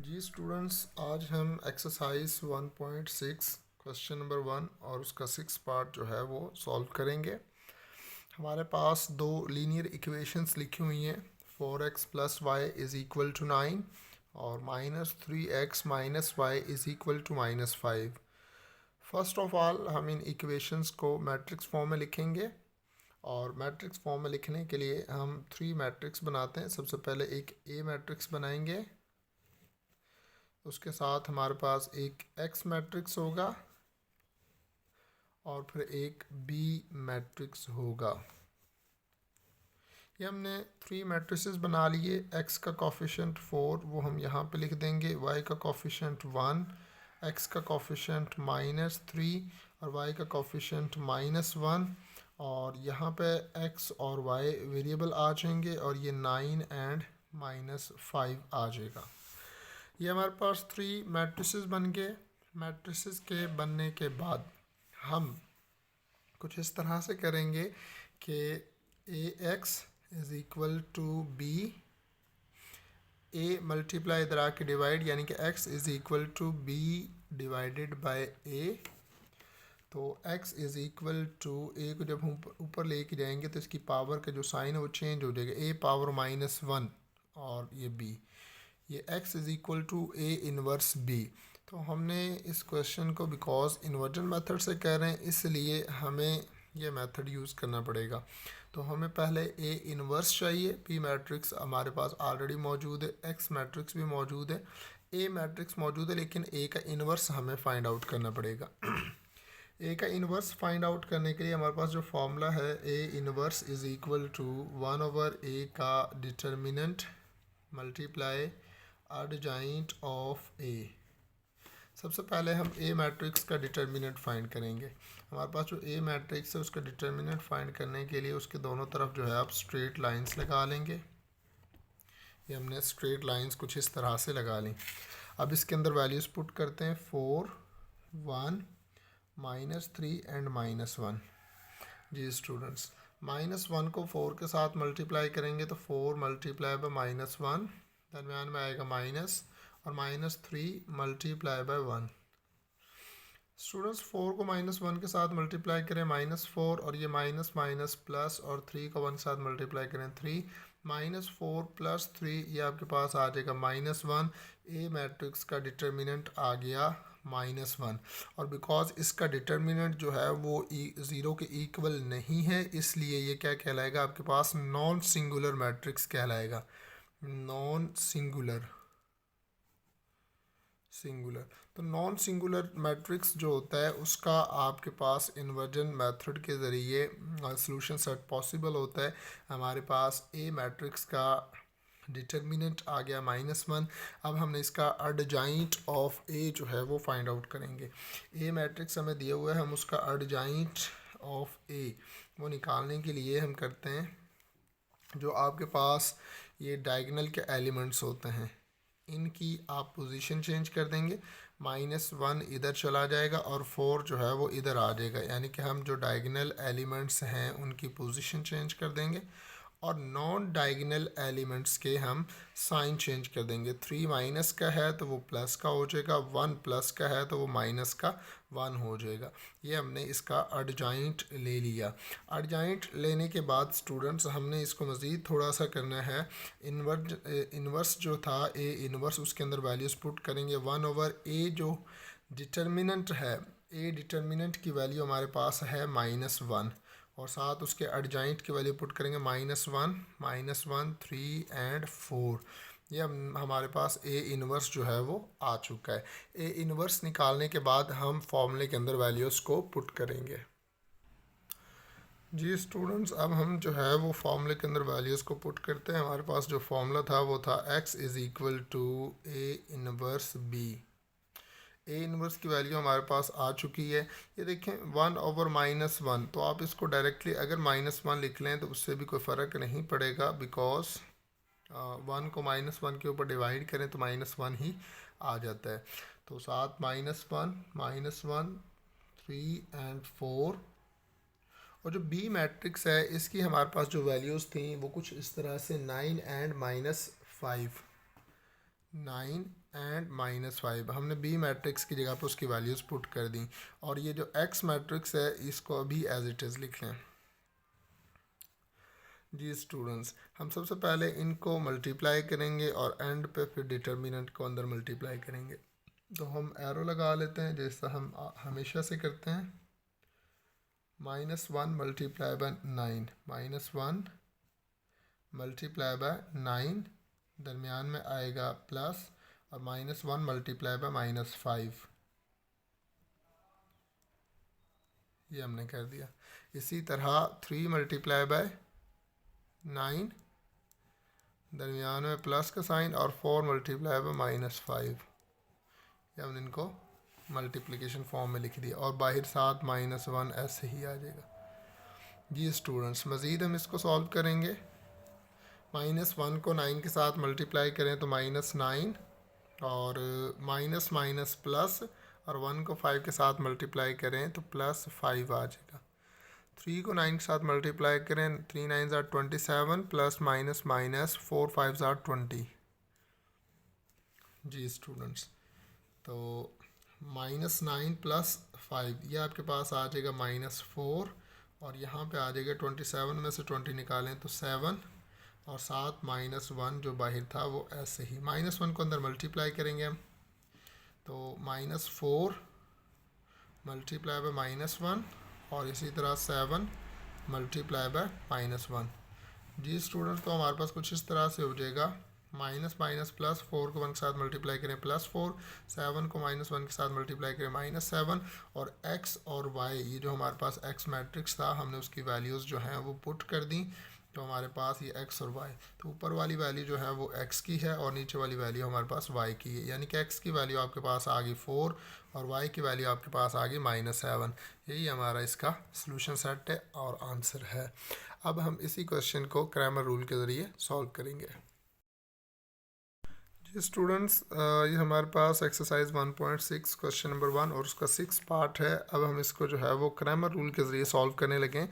जी students, आज हम exercise 1.6 question number 1 और उसका 6 पार्ट जो है वो सॉल्व करेंगे। हमारे पास दो लीनियर इक्वेशंस लिखी हुई हैं। 4x plus Y is equal to 9 और -3x minus Y is equal to -5। First of all हम इन इक्वेशंस को मैट्रिक्स फॉर्म में लिखेंगे और मैट्रिक्स फॉर्म में लिखने के लिए हम 3 मैट्रिक्स बनाते हैं। सबसे पहले एक ए मैट्रिक्स बनाएंगे, उसके साथ हमारे पास एक एक्स मैट्रिक्स होगा और फिर एक बी मैट्रिक्स होगा। ये हमने 3 मैट्रिसेस बना लिए। एक्स का कोफिशिएंट 4 वो हम यहाँ पे लिख देंगे, वाई का कोफिशिएंट 1, एक्स का कोफिशिएंट -3 और वाई का कोफिशिएंट -1। और यहाँ पे एक्स और वाई वेरिएबल आ जाएंगे और ये 9 एंड -5 आ जाएगा। ये हमारे पास 3 मैट्रिसेस बन गए। मैट्रिसेस के बनने के बाद हम कुछ इस तरह से करेंगे कि A X is equal to B, A multiply इधर आके डिवाइड, यानी कि X is equal to B divided by A. तो x is equal to A को जब हम ऊपर लेके जाएंगे तो इसकी पावर का जो साइन है वो चेंज हो जाएगा, a पावर -1 और ये b, ये x is equal to a inverse b। तो हमने इस क्वेश्चन को बिकॉज इन्वर्जन मेथड से कर रहे हैं इसलिए हमें ये मेथड यूज़ करना पड़ेगा। तो हमें पहले a इनवर्स चाहिए, b मैट्रिक्स हमारे पास ऑलरेडी मौजूद है, x मैट्रिक्स भी मौजूद है, a मैट्रिक्स मौजूद है, लेकिन a का इनवर्स हमें फाइंड आउट करना पड़ेगा। ए का इन्वर्स फाइंड आउट करने के लिए हमारे पास जो फॉर्मूला है, A inverse is equal to 1/a का determinant multiply adjoint of A. सबसे पहले हम ए मैट्रिक्स का डिटर्मिनेंट फाइंड करेंगे। हमारे पास जो ए मैट्रिक्स है उसका डिटर्मिनेंट फाइंड करने के लिए उसके दोनों तरफ जो है आप स्ट्रेट लाइंस लगा लेंगे। ये हमने स्ट्रेट लाइंस कुछ इस तरह से लगा ली। अब इसके अंदर वैल्यूज़ पुट करते हैं, 4, 1, -3 एंड -1। जी स्टूडेंट्स, -1 को 4 के साथ मल्टीप्लाई करेंगे तो 4 मल्टीप्लाई बाय -1, दरम्यान में आएगा माइनस, और -3 मल्टीप्लाई बाय 1। स्टूडेंट्स 4 को -1 के साथ मल्टीप्लाई करें -4, और ये माइनस माइनस प्लस, और 3 को 1 के साथ मल्टीप्लाई करें 3, -4 + 3 ये आपके पास आ जाएगा -1। ए मैट्रिक्स का डिटर्मिनेंट आ गया -1, और बिकॉज इसका डिटर्मिनेंट जो है वो 0 के इक्वल नहीं है इसलिए ये क्या कहलाएगा, आपके पास नॉन सिंगुलर मैट्रिक्स कहलाएगा। नॉन सिंगुलर तो नॉन सिंगुलर मैट्रिक्स जो होता है उसका आपके पास इन्वर्जन मेथड के ज़रिए सॉल्यूशन सेट पॉसिबल होता है। हमारे पास ए मैट्रिक्स का डिटर्मिनेंट आ गया -1। अब हमने इसका एडजॉइंट ऑफ ए जो है वो फाइंड आउट करेंगे। ए मैट्रिक्स हमें दिया हुआ है, हम उसका एडजॉइंट ऑफ ए वो निकालने के लिए हम करते हैं, जो आपके पास ये डायगोनल के एलिमेंट्स होते हैं इनकी आप पोजीशन चेंज कर देंगे। -1 इधर चला जाएगा और 4 जो है वो इधर आ जाएगा, यानी कि हम जो डायगोनल एलिमेंट्स हैं उनकी पोजीशन चेंज कर देंगे और नॉन डायगोनल एलिमेंट्स के हम साइन चेंज कर देंगे। 3 माइनस का है तो वो प्लस का हो जाएगा, 1 प्लस का है तो वो माइनस का 1 हो जाएगा। ये हमने इसका एडजॉइंट ले लिया। एडजॉइंट लेने के बाद स्टूडेंट्स हमने इसको मज़ीद थोड़ा सा करना है। इन्वर्स जो था ए इन्वर्स, उसके अंदर वैल्यूज़ पुट करेंगे। 1/a जो डिटर्मिनेंट है, ए डिटर्मिनेंट की वैल्यू हमारे पास है -1, और साथ उसके एडजॉइंट की वैल्यू पुट करेंगे -1, 3 एंड 4। ये हमारे पास ए इन्वर्स जो है वो आ चुका है। ए इन्वर्स निकालने के बाद हम फॉर्मूले के अंदर वैल्यूज़ को पुट करेंगे। जी स्टूडेंट्स, अब हम जो है वो फॉर्मूले के अंदर वैल्यूज़ को पुट करते हैं। हमारे पास जो फॉर्मूला था वो था x is equal to A inverse B. A inverse की वैल्यू हमारे पास आ चुकी है। ये देखें 1/-1, तो आप इसको डायरेक्टली अगर -1 लिख लें तो उससे भी कोई फ़र्क नहीं पड़ेगा, बिकॉज 1 को -1 के ऊपर डिवाइड करें तो -1 ही आ जाता है। तो साथ -1, 3 एंड 4। और जो बी मैट्रिक्स है इसकी हमारे पास जो वैल्यूज़ थी वो कुछ इस तरह से 9 एंड -5। 9 एंड -5। हमने बी मैट्रिक्स की जगह पर उसकी वैल्यूज़ पुट कर दी। और ये जो एक्स मैट्रिक्स है इसको अभी एज इट इज़ लिख लें। जी स्टूडेंट्स, हम सबसे पहले इनको मल्टीप्लाई करेंगे और एंड पे फिर डिटर्मिनेंट को अंदर मल्टीप्लाई करेंगे। तो हम एरो लगा लेते हैं जैसा हम हमेशा से करते हैं। -1 मल्टीप्लाई बाय 9, -1 मल्टीप्लाई बाय 9, दरमियान में आएगा प्लस, और -1 मल्टीप्लाई बाय -5, ये हमने कर दिया। इसी तरह 3 मल्टीप्लाई बाय 9, दरमियान में प्लस का साइन, और 4 मल्टीप्लाई बाय -5, ये हमने इनको मल्टीप्लिकेशन फॉर्म में लिख दिया। और बाहर साथ -1 ऐसे ही आ जाएगा। जी स्टूडेंट्स, मज़ीद हम इसको सॉल्व करेंगे। -1 को 9 के साथ मल्टीप्लाई करें तो -9, और माइनस माइनस प्लस, और 1 को 5 के साथ मल्टीप्लाई करें तो +5 आ जाएगा। 3 को 9 के साथ मल्टीप्लाई करें, 3 9 ज़ार 27, प्लस माइनस माइनस 4 5 ज़ार 20। जी स्टूडेंट्स, तो -9 + 5, ये आपके पास आ जाएगा -4, और यहाँ पे आ जाएगा 27 में से 20 निकालें तो 7, और साथ -1 जो बाहर था वो ऐसे ही। -1 को अंदर मल्टीप्लाई करेंगे हम, तो -4 मल्टीप्लाई बाय -1, और इसी तरह 7 मल्टीप्लाई बाय -1। जी स्टूडेंट्स, तो हमारे पास कुछ इस तरह से हो जाएगा। माइनस माइनस प्लस, 4 को 1 के साथ मल्टीप्लाई करें +4, 7 को -1 के साथ मल्टीप्लाई करें -7, और x और y, ये जो हमारे पास x मैट्रिक्स था हमने उसकी वैल्यूज़ जो हैं वो पुट कर दी। तो हमारे पास ये x और y, तो ऊपर वाली वैल्यू जो है वो x की है और नीचे वाली वैल्यू हमारे पास y की है। यानी कि x की वैल्यू आपके पास आ गई 4 और y की वैल्यू आपके पास आ गई -7। यही हमारा इसका सॉल्यूशन सेट है और आंसर है। अब हम इसी क्वेश्चन को क्रैमर रूल के ज़रिए सॉल्व करेंगे। जी स्टूडेंट्स, ये हमारे पास एक्सरसाइज 1.6 क्वेश्चन नंबर 1 और उसका 6 पार्ट है। अब हम इसको जो है वो क्रैमर रूल के ज़रिए सॉल्व करने लगे।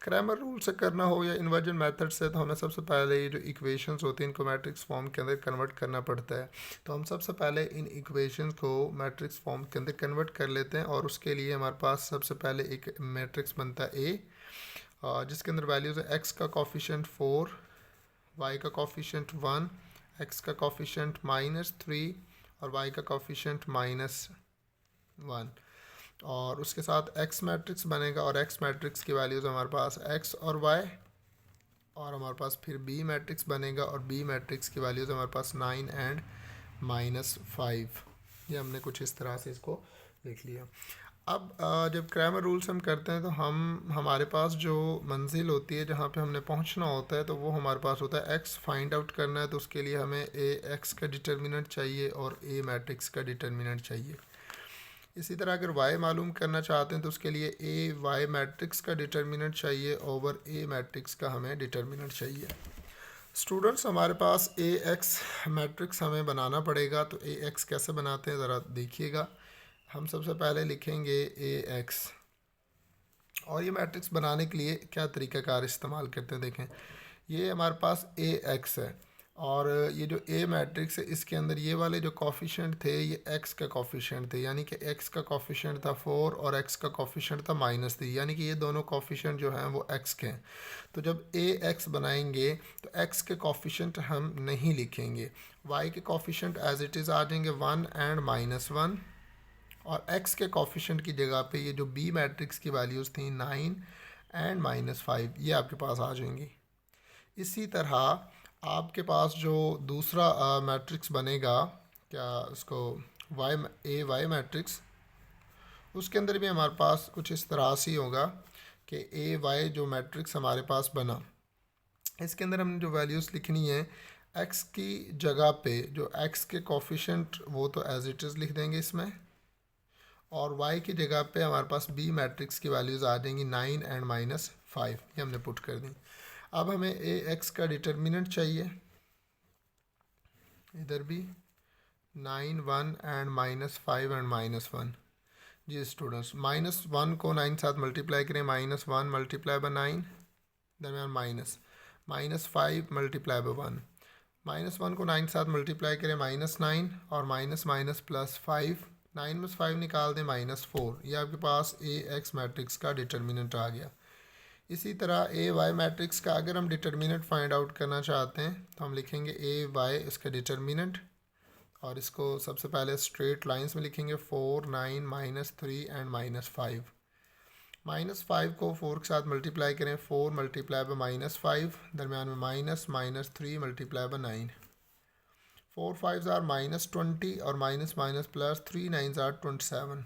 क्रैमर रूल से करना हो या इन्वर्जन मेथड से, तो हमें सबसे पहले ये जो इक्वेशंस होती हैं इनको मैट्रिक्स फॉर्म के अंदर कन्वर्ट करना पड़ता है। तो हम सबसे पहले इन इक्वेशंस को मैट्रिक्स फॉर्म के अंदर कन्वर्ट कर लेते हैं, और उसके लिए हमारे पास सबसे पहले एक मैट्रिक्स बनता है ए, जिसके अंदर वैल्यूज़ है x का कोफिशिएंट 4, y का कोफिशिएंट 1, x का कोफिशिएंट -3 और y का कोफिशिएंट -1। और उसके साथ x मैट्रिक्स बनेगा, और x मैट्रिक्स की वैल्यूज़ हमारे पास x और y, और हमारे पास फिर b मैट्रिक्स बनेगा, और b मैट्रिक्स की वैल्यूज़ हमारे पास 9 एंड -5। ये हमने कुछ इस तरह से इसको लिख लिया। अब जब क्रैमर रूल्स हम करते हैं तो हमारे पास जो मंजिल होती है जहाँ पे हमने पहुँचना होता है, तो वो हमारे पास होता है x फाइंड आउट करना है। तो उसके लिए हमें x का डिटर्मिनेंट चाहिए और a मैट्रिक्स का डिटर्मिनेंट चाहिए। इसी तरह अगर y मालूम करना चाहते हैं तो उसके लिए y मैट्रिक्स का डिटर्मिनेंट चाहिए ओवर a मैट्रिक्स का हमें डिटर्मिनेंट चाहिए। स्टूडेंट्स, हमारे पास x मैट्रिक्स हमें बनाना पड़ेगा। तो x कैसे बनाते हैं ज़रा देखिएगा। हम सबसे पहले लिखेंगे x, और ये मैट्रिक्स बनाने के लिए क्या तरीक़ाकार इस्तेमाल करते हैं देखें। ये हमारे पास x है, और ये जो a मैट्रिक्स है इसके अंदर ये वाले जो कोफिशिएंट थे ये x का कोफिशिएंट थे, यानी कि x का कोफिशिएंट था 4 और x का कोफिशिएंट था -3, यानी कि ये दोनों कोफिशिएंट जो हैं वो x के हैं। तो जब ax बनाएंगे तो x के कोफिशिएंट हम नहीं लिखेंगे, y के कोफिशिएंट एज इट इज़ आ जाएंगे 1 एंड -1, और x के कोफिशिएंट की जगह पे ये जो b मैट्रिक्स की वैल्यूज़ थी 9 एंड -5 ये आपके पास आ जाएंगी। इसी तरह आपके पास जो दूसरा मैट्रिक्स बनेगा, क्या उसको y मैट्रिक्स, उसके अंदर भी हमारे पास कुछ इस तरह से होगा कि ay जो मैट्रिक्स हमारे पास बना, इसके अंदर हमने जो वैल्यूज़ लिखनी है x की जगह पे जो x के कोफिशिएंट वो तो एज इट इज़ लिख देंगे इसमें, और y की जगह पे हमारे पास b मैट्रिक्स की वैल्यूज़ आ जाएंगी 9 एंड -5, ये हमने पुट कर दी। अब हमें ax का डिटर्मिनेंट चाहिए, इधर भी 9 1 एंड -5 एंड -1। जी स्टूडेंट्स, -1 को 9 साथ मल्टीप्लाई करें, -1 मल्टीप्लाई बाय 9, दरमियान -5 मल्टीप्लाई बाय 1, -1 को 9 के साथ मल्टीप्लाई करें -9 और माइनस माइनस +5, 9 में से 5 निकाल दें -4। ये आपके पास ए एक्स मैट्रिक्स का डिटर्मिनेंट आ गया। इसी तरह ए वाई मैट्रिक्स का अगर हम डिटर्मिनेंट फाइंड आउट करना चाहते हैं तो हम लिखेंगे ए वाई इसका डिटर्मिनेंट, और इसको सबसे पहले स्ट्रेट लाइंस में लिखेंगे 4, 9, -3 एंड -5। -5 को 4 के साथ मल्टीप्लाई करें, 4 मल्टीप्लाई बाय -5, दरमियान में minus, -3 multiply by 9, 4 5s are -20 और minus minus plus 3 9s are 27।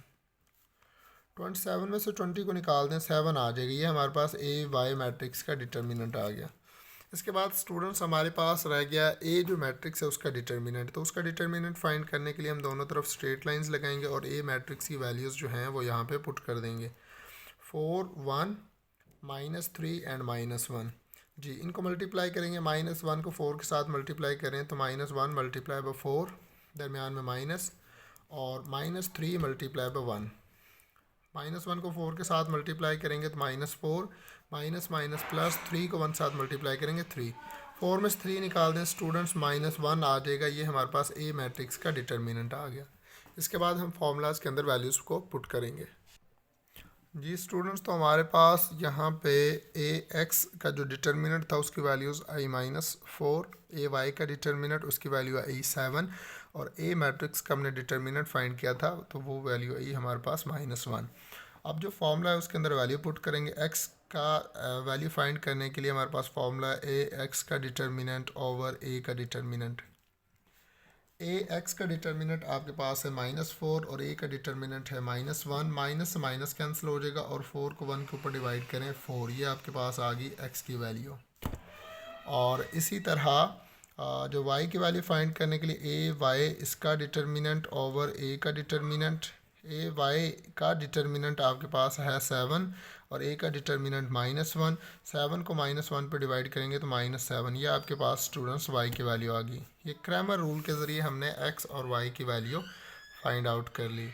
27 में से 20 को निकाल दें, 7 आ जाएगी। ये हमारे पास ए वाई मैट्रिक्स का डिटर्मिनेंट आ गया। इसके बाद स्टूडेंट्स हमारे पास रह गया ए जो मैट्रिक्स है उसका डिटर्मिनेंट। तो उसका डिटर्मिनेंट फाइंड करने के लिए हम दोनों तरफ स्ट्रेट लाइंस लगाएंगे और ए मैट्रिक्स की वैल्यूज़ जो हैं वो यहाँ पे पुट कर देंगे। 4, 1, -3 एंड -1। जी, इनको मल्टीप्लाई करेंगे। -1 को 4 के साथ मल्टीप्लाई करें तो -1 मल्टीप्लाई बाय 4, दरमियान में माइनस, और -3 मल्टीप्लाई बाय 1। -1 को 4 के साथ मल्टीप्लाई करेंगे तो -4, माइनस माइनस प्लस 3 को 1 साथ मल्टीप्लाई करेंगे 3, 4 में से 3 निकाल दें स्टूडेंट्स, -1 आ जाएगा। ये हमारे पास ए मैट्रिक्स का डिटर्मिनेंट आ गया। इसके बाद हम फार्मूलाज के अंदर वैल्यूज़ को पुट करेंगे। जी स्टूडेंट्स, तो हमारे पास यहाँ पे ए एक्स का जो डिटर्मिनेंट था उसकी वैल्यूज़ आई -4, ए वाई का डिटर्मिनेंट उसकी वैल्यू आई 7, और ए मैट्रिक्स का हमने डिटर्मिनेंट फाइंड किया था तो वो वैल्यू आई हमारे पास -1। अब जो फॉर्मूला है उसके अंदर वैल्यू पुट करेंगे। एक्स का वैल्यू फाइंड करने के लिए हमारे पास फॉर्मूला ए एक्स का डिटर्मिनेंट ओवर ए का डिटर्मिनेंट। ए एक्स का डिटर्मिनेंट आपके पास है -4 और ए का डिटर्मिनेंट है -1। माइनस से माइनस कैंसिल हो जाएगा और 4 को 1 के ऊपर डिवाइड करें 4। ये आपके पास आ गई एक्स की वैल्यू। और इसी तरह जो वाई की वैल्यू फाइंड करने के लिए ए वाई इसका डिटर्मिनेंट ओवर ए का डिटर्मिनेंट। ए वाई का डिटर्मिनेंट आपके पास है 7 और ए का डिटर्मिनेंट -1। 7 को -1 पर डिवाइड करेंगे तो -7। ये आपके पास स्टूडेंट्स वाई की वैल्यू आ गई। ये क्रैमर रूल के ज़रिए हमने एक्स और वाई की वैल्यू फाइंड आउट कर ली।